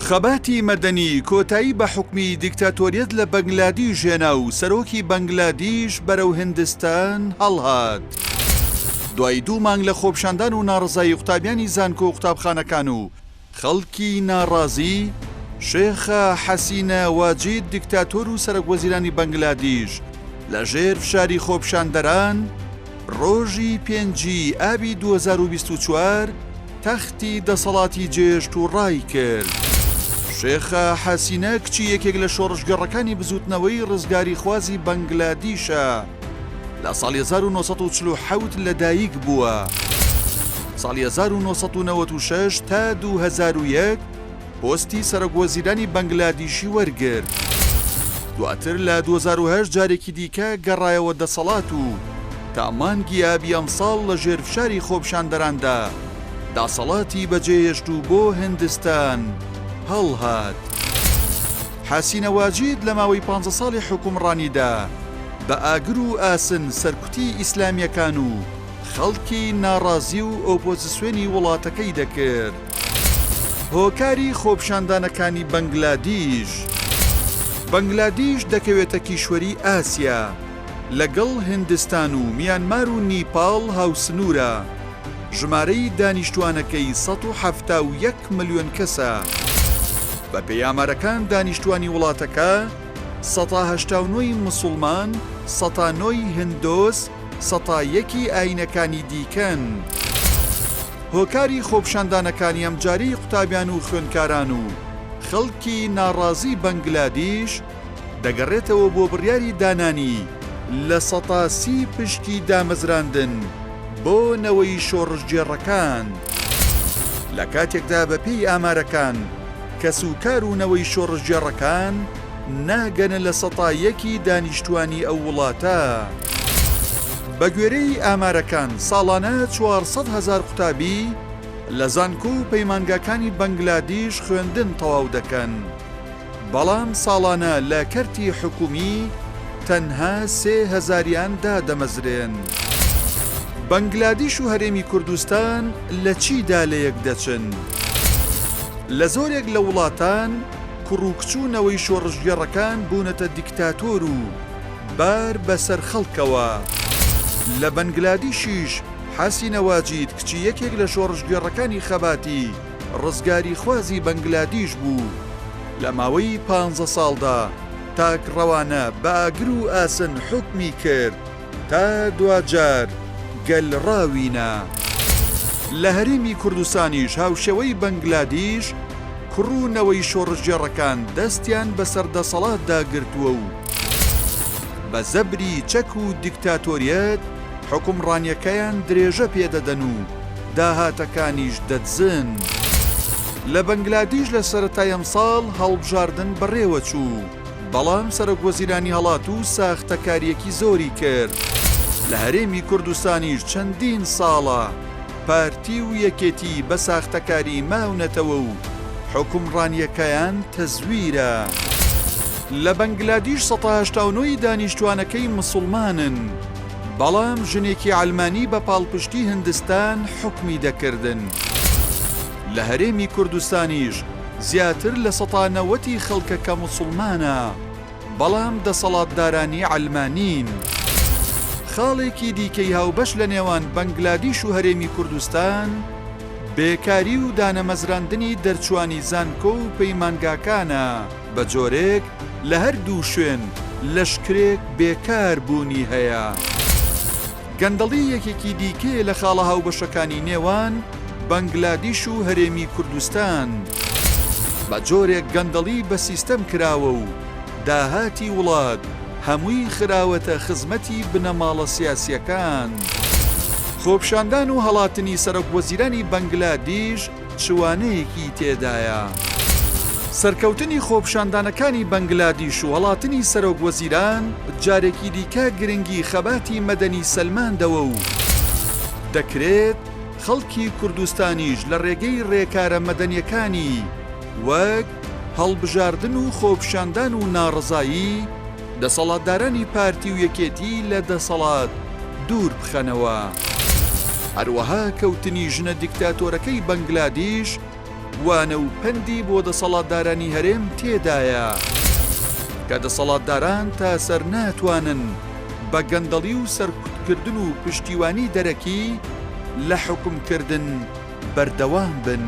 خەباتی مەدەنی کۆتایی بە حکمی دیکتاتۆریەت لە بەنگلادیش هێنا و سەرۆکی بەنگلادیش بەرەو هیندستان هەڵهات. دوای 2 مانگ لە خۆپشاندان و ناڕزایی قوتابیانی زانکۆ و قوتابخانەکان و خەڵکی ناڕازی، شێخە حەسینە واجید دیکتاتۆر و سەرۆکوەزیرانی بەنگلادیش لەژێر فشاری خۆپشاندەران ڕۆژی 5 ئابی 2024 تەختی دەسەڵاتی جێشت و ڕای کرد. شێخە حەسینە کچی یەکێک لە شۆڕشگەڕەکانی بزوتنەوەی ڕزگاری خوازی بەنگلادیشە. لە ساڵی 1947 لەدایک بووە. ساڵی 1996 تا 2001 پۆستی سەرۆکوەزیرانی بەنگلادیشی وەرگرت. دواتر لە 2008 جارێکی دیکە گەڕایەوە دەسەڵات و تا مانگی ئابی ئەمساڵ لە ژێرفشاری خۆپشاندەراندا دەسەڵاتی بەجێهێشت و بۆ هیندستان هەڵهات. حەسینە واجید لە ماوەی 15 ساڵی حکومڕانیدا بە ئاگر و ئاسن سەرکوتی ئیسلامیەکان و خەڵکی ناڕازی و ئۆپۆزیسیۆنی وڵاتەکەی دەکرد. هۆکاری خۆپشاندانەکانی بەنگلادیش. بەنگلادیش دەکەوێتە کیشوەری ئاسیا، لەگەڵ هیندستان و میانمار و نیپاڵ هاوسنوورە. ژمارەی دانیشتوانەکەی 171 ملیۆن کەسە. بە پێی ئامارەکان دانیشتوانی وڵاتەکە 189 موسڵمان، 109 هندۆس، 101 ئاینەکانی دیکەن. هۆکاری خۆپشاندانەکانی ئەمجاری قوتابیان و خوێندکاران و خەڵکی ناڕازی بەنگلادیش دەگەڕێتەوە بۆ بڕیاری دانانی لە 130 پشتی دامەزراندن بۆ نەوەی شۆڕشجێڕەکان. لە کاتێکدا بە پێی ئامارەکان کەسوکار و نەوەی شۆڕشجێڕەکان ناگەنە لە 101 دانیشتوانی ئەو وڵاتە. بە گوێرەی ئامارەکان ساڵانە 400,000 قوتابی لە زانکۆ و پەیمانگاکانی بەنگلادیش خوێندن تەواو دەکەن، بەڵام ساڵانە لە کەرتی حکومی تەنها 3,000یان دادەمەزرێن. بەنگلادیش و هەرێمی کوردستان لە چیدا لە یەک دەچن؟ لە زۆرێک لە وڵاتان کوڕوکچوونەوەی شۆڕژگێڕەکان بوونەتە دیکتاتۆر و بار بەسەر خەڵکەوە. لە بەنگلادیشیش حەسینە واجید کچی یەکێک لە شۆڕژگێڕەکانی خەباتی ڕزگاری خوازی بەنگلادیش بوو. لە ماوەی 15 ساڵدا تاکڕەوانە بە ئاگر و ئاسن حکمی کرد تا دوجار گەلڕاوینە. لە هەرێمی کوردستانیش هاوشێوەی بەنگلادیش کوڕوونەوەی شۆڕژگێڕەکان دەستیان بەسەر دەسەڵات داگرتووە و بە زەبری چەک و دیکتاتۆریەت حکومڕانیەکەیان درێژە پێدەدەن و داهاتەکانیش دەدزن. لە بەنگلادیش لە سەرەتای ئەمساڵ هەڵبژاردن بەڕێوە چوو، بەڵام سەرۆکوەزیرانی هەڵات و ساختەکاریەکی زۆری کرد. لە هەرێمی کوردستانیش چەندین ساڵە پارتی و یەکێتی بە ساختەکاری ماونەتەوە و حکومڕانیەکەیان تەزویرە. لە بەنگلادیش 189 دانیشتوانەکەی موسڵمانن، بەڵام ژنێکی عەلمانی بە پاڵپشتی هیندستان حکمی دەکردن. لە هەرێمی کوردستانیش زیاتر لە 190 خەڵکەکە موسڵمانە، بەڵام دەسەڵاتدارانی عەلمانین. خاڵێکی دیکەی هاوبەش لە نێوان بەنگلادیش و هەرێمی کوردستان بێکاری و دانەمەزراندنی دەرچوانی زانکۆ و پەیمانگاکانە. بە جۆرێک لە هەردوو شوێن لەشکرێک بێکار بوونی هەیە. گەندەڵی یەکێکی دیکێ لە خاڵە هاوبەشەکانی نێوان بەنگلادیش و هەرێمی کوردستان. بە جۆرێک گەندەڵی بە سیستەم کراوە و داهاتی وڵات هەمووی خراوەتە خزمەتی بنەماڵە سیاسیەکان. خۆپشاندان و هەڵاتنی سەرۆکوەزیرانی بەنگلادیش چوانەیەکی تێدایە. سەرکەوتنی خۆپشاندانەکانی بەنگلادیش و هەڵاتنی سەرۆکوەزیران جارێکی دیکە گرنگی خەباتی مەدەنی سەلماندەوە و دەکرێت خەڵکی کوردستانیش لە ڕێگەی ڕێکارە مەدەنیەکانی وەک هەڵبژاردن و خۆپشاندان و ناڕزایی دەسەڵاتدارانی پارتی و یەکێتی لە دەسەڵات دوور بخەنەوە. هەروەها کەوتنی ژنە دیکتاتۆرەکەی بەنگلادیش وانە و پەندی بۆ دەسەڵاتدارانی هەرێم تێدایە کە دەسەڵاتداران تا سەر ناتوانن بە گەندەڵی و سەرکوتکردن و پشتیوانی دەرەکی لە حکومکردن بەردەوام بن.